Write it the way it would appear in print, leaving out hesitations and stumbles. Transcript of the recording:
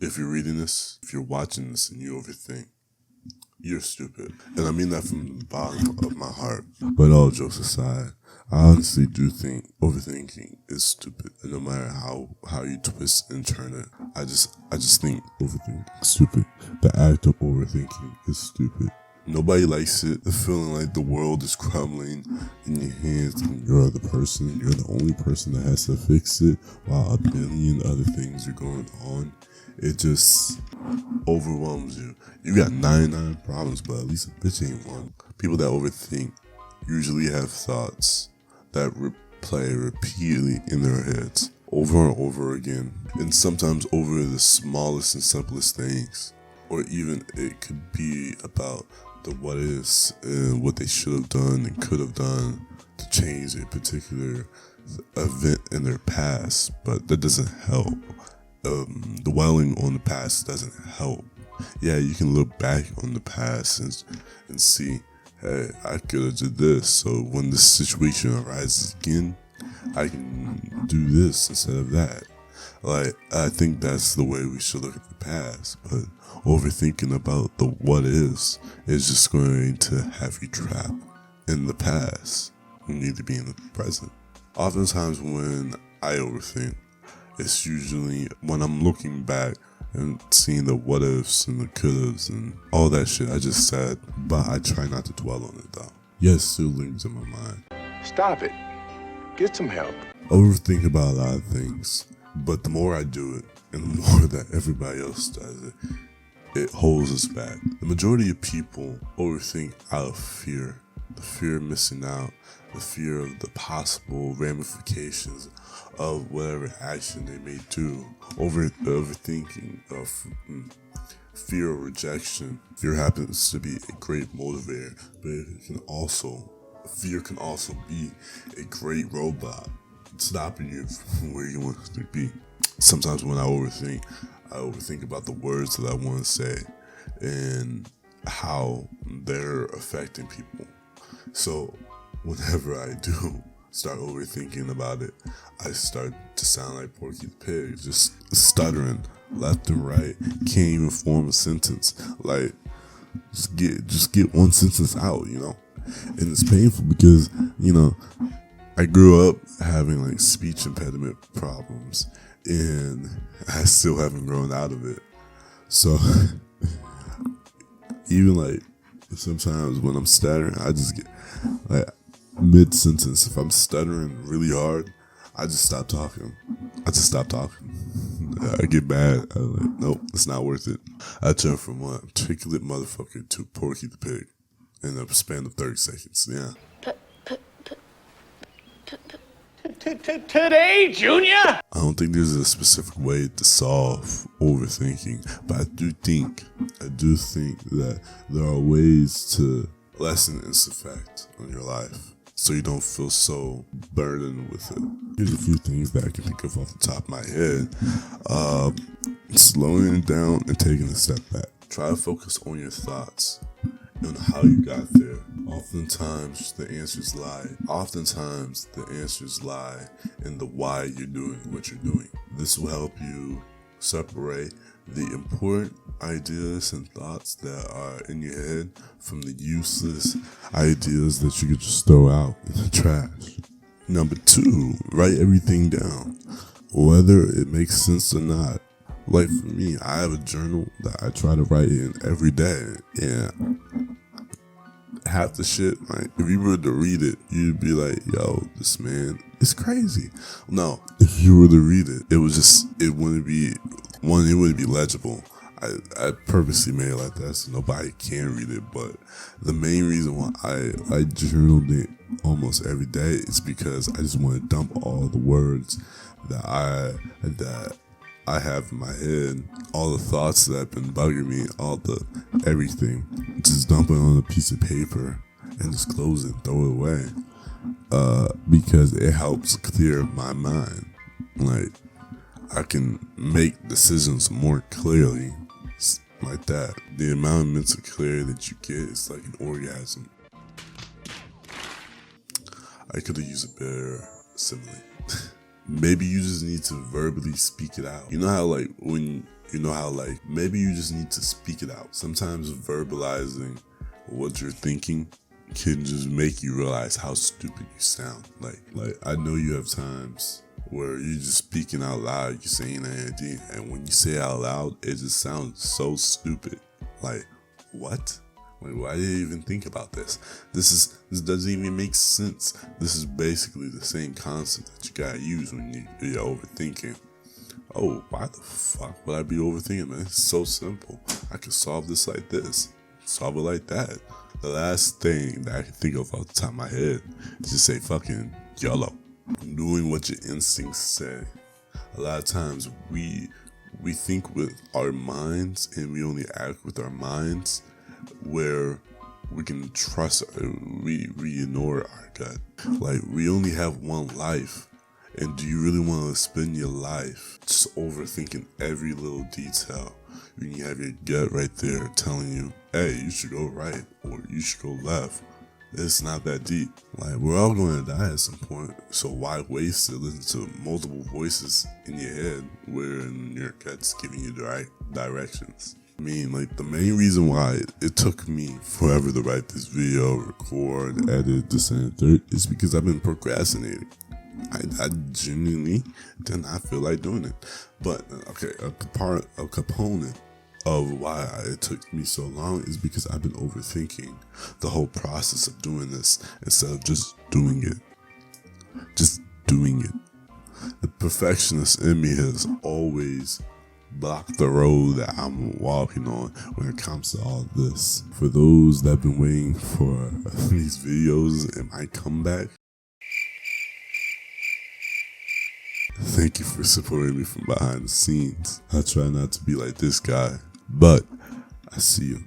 If you're reading this, if you're watching this and you overthink, you're stupid. And I mean that from the bottom of my heart. But all jokes aside, I honestly do think overthinking is stupid. And no matter how you twist and turn it, I just think overthinking is stupid. The act of overthinking is stupid. Nobody likes it. The feeling like the world is crumbling in your hands and you're the person. You're the only person that has to fix it while a billion other things are going on. It just overwhelms you. You got 99 problems, but at least a bitch ain't one. People that overthink usually have thoughts that play repeatedly in their heads over and over again, and sometimes over the smallest and simplest things. Or even it could be about the what is and what they should have done and could have done to change a particular event in their past, but that doesn't help. Dwelling on the past doesn't help. Yeah, you can look back on the past and see, hey, I could have did this, so when this situation arises again, I can do this instead of that. Like, I think that's the way we should look at the past, but overthinking about the what is just going to have you trapped in the past. You need to be in the present. Oftentimes when I overthink, it's usually when I'm looking back and seeing the what ifs and the could haves and all that shit I just said, but I try not to dwell on it though. Yes, it still lingers in my mind. Stop it. Get some help. I overthink about a lot of things, but the more I do it and the more that everybody else does it, it holds us back. The majority of people overthink out of fear. The fear of missing out, the fear of the possible ramifications of whatever action they may do. Overthinking of fear of rejection. Fear happens to be a great motivator, but fear can also be a great roadblock, stopping you from where you want to be. Sometimes when I overthink about the words that I want to say and how they're affecting people. So whenever I do start overthinking about it, I start to sound like Porky the Pig, just stuttering left and right, can't even form a sentence. Like, just get one sentence out, And it's painful because, I grew up having like speech impediment problems and I still haven't grown out of it. So even like sometimes when I'm stuttering, I just get like mid-sentence. If I'm stuttering really hard, I just stop talking. I get mad. I'm like, nope, it's not worth it. I turn from one articulate motherfucker to Porky the Pig in a span of 30 seconds. Yeah. Today, Junior? I don't think there's a specific way to solve overthinking, but I do think that there are ways to lessen its effect on your life so you don't feel so burdened with it. Here's a few things that I can think of off the top of my head. Slowing down and taking a step back. Try to focus on your thoughts and how you got there. Oftentimes the answers lie in the why you're doing what you're doing. This will help you separate the important ideas and thoughts that are in your head from the useless ideas that you could just throw out in the trash. Number 2, write everything down, whether it makes sense or not. Like for me, I have a journal that I try to write in every day, and half the shit, like, if you were to read it, you'd be like, yo, this man is crazy. No, if you were to read it, it wouldn't be legible. I purposely made it like that so nobody can read it, but the main reason why I journaled it almost every day is because I just want to dump all the words that I have in my head, all the thoughts that have been bugging me, everything. Just dump it on a piece of paper and just close it, throw it away. Because it helps clear my mind. Like, I can make decisions more clearly, like that. The amount of mental clarity that you get is like an orgasm. I could have used a better simile. Maybe you just need to verbally speak it out. You know how like when You know how like maybe you just need to speak it out. Sometimes verbalizing what you're thinking can just make you realize how stupid you sound. Like I know you have times where you're just speaking out loud, you're saying an idea, and when you say it out loud, it just sounds so stupid. Like, what? Like, why did you even think about this? This doesn't even make sense. This is basically the same concept that you gotta use when you're overthinking. Oh, why the fuck would I be overthinking, man? It's so simple. I could solve this like this, solve it like that. The last thing that I can think of off the top of my head is just say fucking YOLO. Doing what your instincts say. A lot of times we think with our minds and we only act with our minds, where we can trust, we ignore our gut. Like, we only have one life, and do you really want to spend your life just overthinking every little detail when you have your gut right there telling you, hey, you should go right or you should go left? It's not that deep. Like, we're all going to die at some point, so why waste it listening to multiple voices in your head wherein your gut's giving you the right directions? I mean, like, the main reason why it took me forever to write this video, record, edit, this and third, is because I've been procrastinating. I genuinely did not feel like doing it. But, okay, a component of why it took me so long is because I've been overthinking the whole process of doing this instead of just doing it. Just doing it. The perfectionist in me has always blocked the road that I'm walking on when it comes to all this. For those that have been waiting for these videos and my comeback, thank you for supporting me from behind the scenes. I try not to be like this guy, but I see you.